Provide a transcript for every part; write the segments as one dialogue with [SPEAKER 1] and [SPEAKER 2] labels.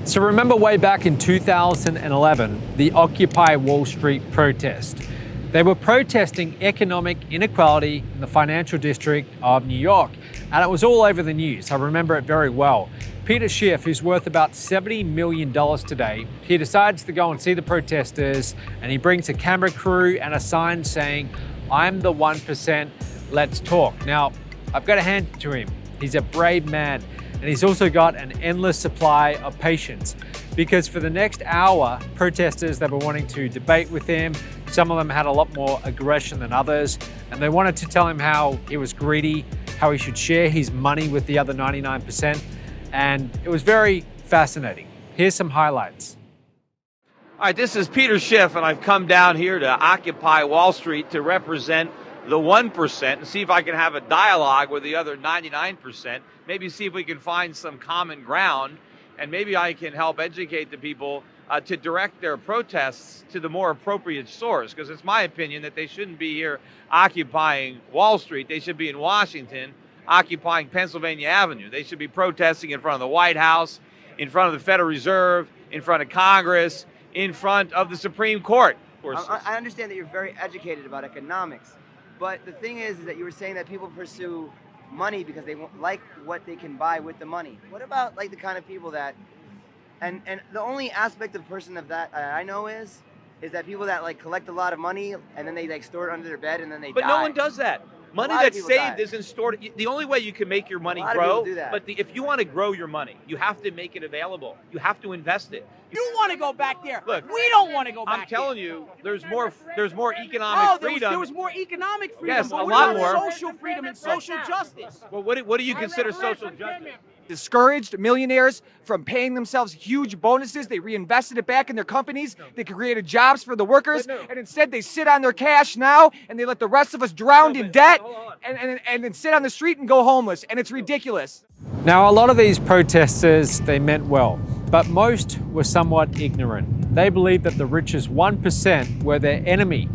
[SPEAKER 1] So remember way back in 2011, the Occupy Wall Street protest. They were protesting economic inequality in the financial district of New York, and it was all over the news. I remember it very well. Peter Schiff, who's worth about $70 million today, he decides to go and see the protesters, and he brings a camera crew and a sign saying, "I'm the 1%, let's talk." Now, I've got to hand it to him. He's a brave man. And he's also got an endless supply of patience, because for the next hour, protesters, they were wanting to debate with him. Some of them had a lot more aggression than others, and they wanted to tell him how he was greedy, how he should share his money with the other 99%. And it was very fascinating. Here's some highlights.
[SPEAKER 2] All right, this is Peter Schiff, and I've come down here to Occupy Wall Street to represent the 1% and see if I can have a dialogue with the other 99%, maybe see if we can find some common ground, and maybe I can help educate the people to direct their protests to the more appropriate source, because it's my opinion that they shouldn't be here occupying Wall Street. They should be in Washington occupying Pennsylvania Avenue. They should be protesting in front of the White House, in front of the Federal Reserve, in front of Congress, in front of the Supreme Court.
[SPEAKER 3] I understand that you're very educated about economics. But the thing is that you were saying that people pursue money because they like what they can buy with the money. What about like the kind of people that, and the only aspect of person of that I know is that people that like collect a lot of money and then they like store it under their bed and then they die.
[SPEAKER 2] But no one does that. Money that's saved isn't stored. The only way you can make your money grow, if you want to grow your money, you have to make it available. You have to invest it.
[SPEAKER 4] You want to go back there.
[SPEAKER 2] Look,
[SPEAKER 4] we don't want to go back there.
[SPEAKER 2] I'm telling you, there's more economic freedom.
[SPEAKER 4] There was more economic freedom.
[SPEAKER 2] Yes,
[SPEAKER 4] but
[SPEAKER 2] a
[SPEAKER 4] what
[SPEAKER 2] lot
[SPEAKER 4] about
[SPEAKER 2] more.
[SPEAKER 4] social freedom and social justice?
[SPEAKER 2] Well, what do you consider social justice?
[SPEAKER 5] Discouraged millionaires from paying themselves huge bonuses. They reinvested it back in their companies. They created jobs for the workers, and instead they sit on their cash now, and they let the rest of us drown in debt, and then sit on the street and go homeless, and it's ridiculous.
[SPEAKER 1] Now, a lot of these protesters, they meant well, but most were somewhat ignorant. They believed that the richest 1% were their enemy.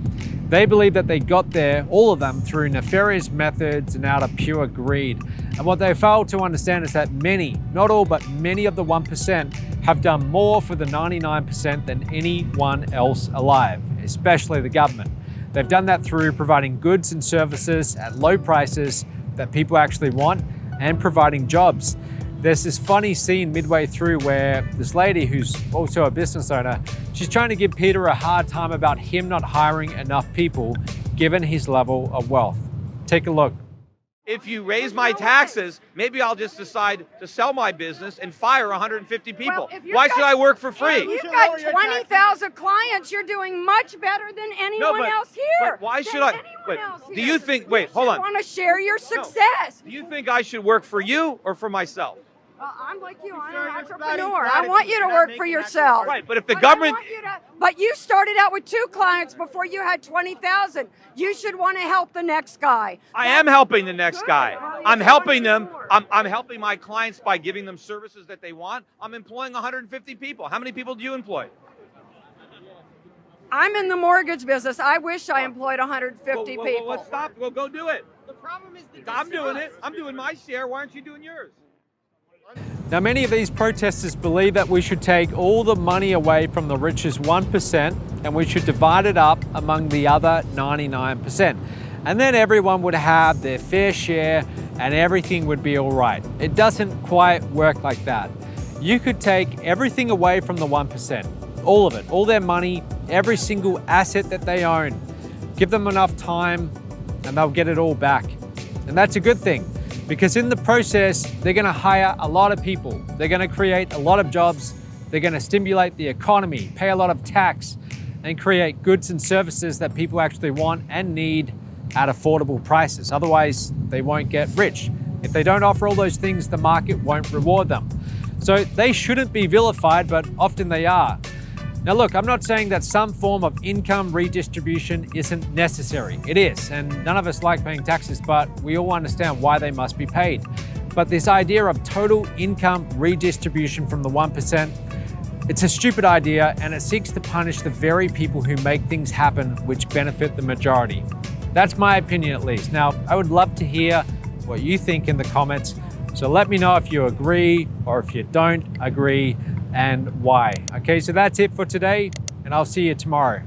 [SPEAKER 1] They believed that they got there, all of them, through nefarious methods and out of pure greed. And what they failed to understand is that many, not all, but many of the 1% have done more for the 99% than anyone else alive, especially the government. They've done that through providing goods and services at low prices that people actually want and providing jobs. There's this funny scene midway through where this lady, who's also a business owner, she's trying to give Peter a hard time about him not hiring enough people given his level of wealth. Take a look.
[SPEAKER 2] If you raise my taxes, maybe I'll just decide to sell my business and fire 150 people. Why should I work for free?
[SPEAKER 6] You've got 20,000 clients. You're doing much better than anyone else here.
[SPEAKER 2] But why should I? Do you think? Wait, hold on.
[SPEAKER 6] You want to share your success.
[SPEAKER 2] Do you think I should work for you or for myself?
[SPEAKER 6] Well, I'm like you. I'm an entrepreneur. I want you to work for yourself.
[SPEAKER 2] Right, but if the government...
[SPEAKER 6] But you started out with 2 clients before you had 20,000. You should want to help the next guy.
[SPEAKER 2] I am helping the next guy. I'm helping them. I'm helping my clients by giving them services that they want. I'm employing 150 people. How many people do you employ?
[SPEAKER 6] I'm in the mortgage business. I wish I employed 150 people.
[SPEAKER 2] Well, let's stop. Well, go do it.
[SPEAKER 4] The problem is
[SPEAKER 2] I'm doing it. I'm doing my share. Why aren't you doing yours?
[SPEAKER 1] Now, many of these protesters believe that we should take all the money away from the richest 1% and we should divide it up among the other 99%. And then everyone would have their fair share and everything would be all right. It doesn't quite work like that. You could take everything away from the 1%, all of it, all their money, every single asset that they own. Give them enough time and they'll get it all back. And that's a good thing. Because in the process, they're going to hire a lot of people. They're going to create a lot of jobs. They're going to stimulate the economy, pay a lot of tax, and create goods and services that people actually want and need at affordable prices. Otherwise, they won't get rich. If they don't offer all those things, the market won't reward them. So they shouldn't be vilified, but often they are. Now look, I'm not saying that some form of income redistribution isn't necessary. It is, and none of us like paying taxes, but we all understand why they must be paid. But this idea of total income redistribution from the 1%, it's a stupid idea, and it seeks to punish the very people who make things happen which benefit the majority. That's my opinion at least. Now, I would love to hear what you think in the comments. So let me know if you agree or if you don't agree. and why. Okay, so that's it for today, and I'll see you tomorrow.